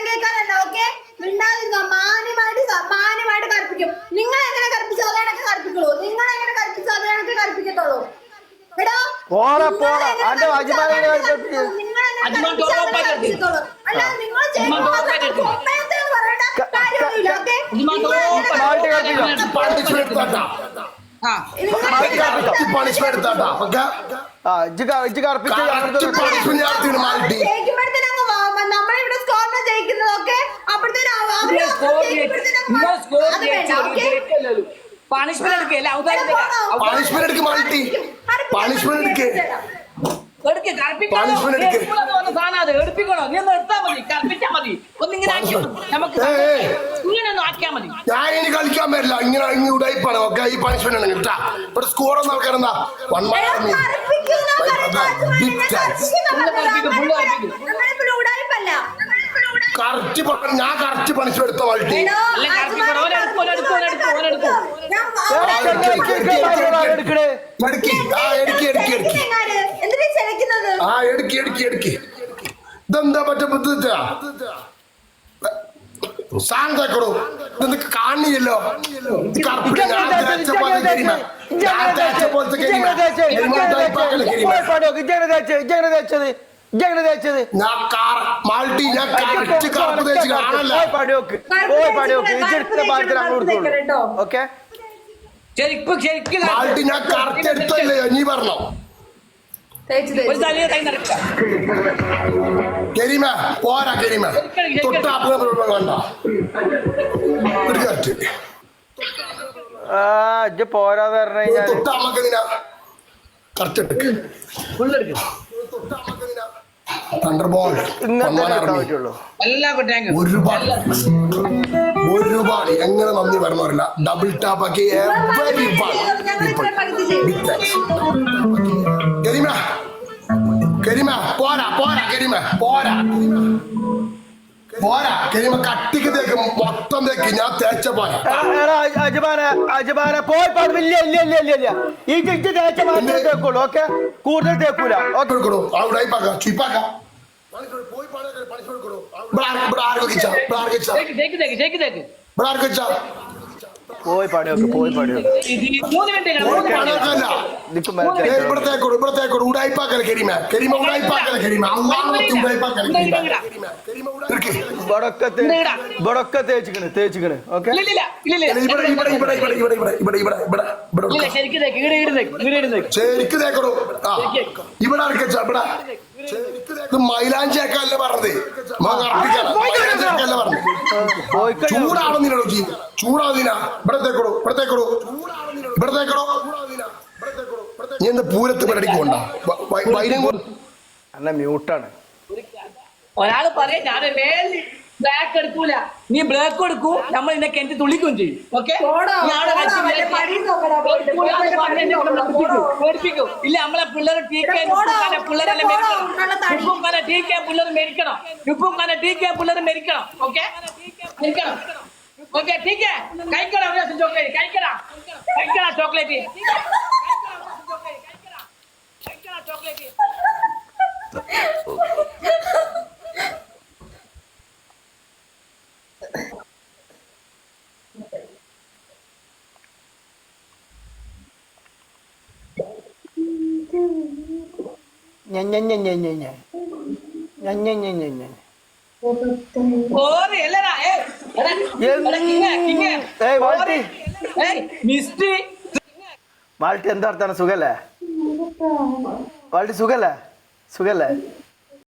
പറയണം കേൾക്കാനല്ല. ഓക്കെ, മിണ്ടാതിരുന്നോ. മാന്യമായിട്ട് കറുപ്പിക്കും. നിങ്ങൾ എങ്ങനെ കറുപ്പിച്ചോ അതാണൊക്കെ കറുപ്പിക്കുള്ളൂ. നിങ്ങൾ എങ്ങനെ കറുപ്പിച്ചോ അതാണൊക്കെ കറുപ്പിക്കത്തുള്ളൂ. എടോ അല്ലാതെ നിങ്ങൾ നമ്മളിവിടെ സ്കോറിന് ജയിക്കുന്നതൊക്കെ പണിഷ്മെന്റ് എടുക്കല്ല എടുപ്പിക്കണോ നീ ഒന്ന് എടുത്താൽ മതി കർപ്പിച്ചാ മതി ഒന്നിങ്ങനെ നമുക്ക് ഇങ്ങനെ ഒന്ന് ആക്കിയാൽ മതി. ഞാൻ ഇനി കളിക്കാൻ പറ്റില്ല. ഇങ്ങനെ ഉടായിപ്പാണ് ഒക്കെ ഈ പണിഷ്മെന്റ് കിട്ടാ. ഇവിടെ സ്കോർ ഒന്നും ആൾക്കാരെന്താ കറക്റ്റ് ഞാൻ കറക്റ്റ് പണിഷ്മെന്റ് എടുത്ത വൾട്ടി ഇതെന്താ മറ്റേ ബുദ്ധിച്ചാ സാങ് തേക്കടോ ഇതൊക്കെ കാണിയല്ലോ. ഞാൻ കറക്റ്റ് എടുത്തല്ലേ നീ പറഞ്ഞോ. കരീമ പോരാ കരീമ തൊട്ടാപ്പ വേണ്ട പോരാന്ന് പറഞ്ഞു കഴിഞ്ഞാൽ തൊട്ടാമക്കെന്തിനാ കറക്റ്റ് എടുക്ക്. ഒരുപാട് എങ്ങനെ നന്ദി പറഞ്ഞറില്ല. ഡബിൾ ടാപ്പ് ആക്കി കരീമ പോരാ പോരാ കരീമ പോരാ പോരാ കരീമ കട്ടിക്ക് തേക്ക് മൊത്തം തേക്ക് ഞാൻ തേച്ച പോരാ. അജമാനെ പോയി ഇല്ല ഇല്ല ഇല്ല ഇല്ല ഇല്ല ഈ തേച്ച മാത്രമേ തേക്കുള്ളൂ. ഓക്കെ, കൂടുതൽ തേക്കൂല. പോയി പണിയൊക്കെ പോയി പണിയൊക്കെ തേച്ചിക്കണ്. ഓക്കെ, ശരിക്ക് തേക്കണോ. ഇവിടെ മൈലാഞ്ചിയൊക്കെയല്ലേ പറഞ്ഞത്. ചൂടാവുന്നില്ല ചൂടാവുന്നില്ല. ഇവിടെ തേക്കടോ ഇവിടെ തേക്കടോ ഇവിടെ തേക്കടോ. നീ എന്താ പൂരത്ത് പരിപാടിക്ക് അല്ല മ്യൂട്ടാണ്. ഒരാള് പറയാ ഞാൻ ബ്ലാക്ക് എടുക്കൂല, നീ ബ്ലാക്ക് എടുക്കൂ, നമ്മൾ ഇതിനെ കിണറ്റി തുള്ളിക്കും ചെയ്യും. ഓക്കെ, പേടിപ്പിക്കും. ഇല്ല നമ്മളെ പിള്ളേർ ടീക്കാൻ പിള്ളേരെല്ലാം പിള്ളേർ മരിക്കണം. ഉപ്പും കാല ടീക്കാൻ പിള്ളേർ മരിക്കണം. ഓക്കെ മരിക്കണം. ഓക്കെ ടീക്കേ കഴിക്കണം. ചോക്ലേറ്റ് കഴിക്കണം. കഴിക്കണം ചോക്ലേറ്റ് ചോക്ലേറ്റ്. മാൾട്ടി എന്താ സുഖല്ലേ? മാൾട്ടി സുഖല്ലേ? സുഖല്ലേ?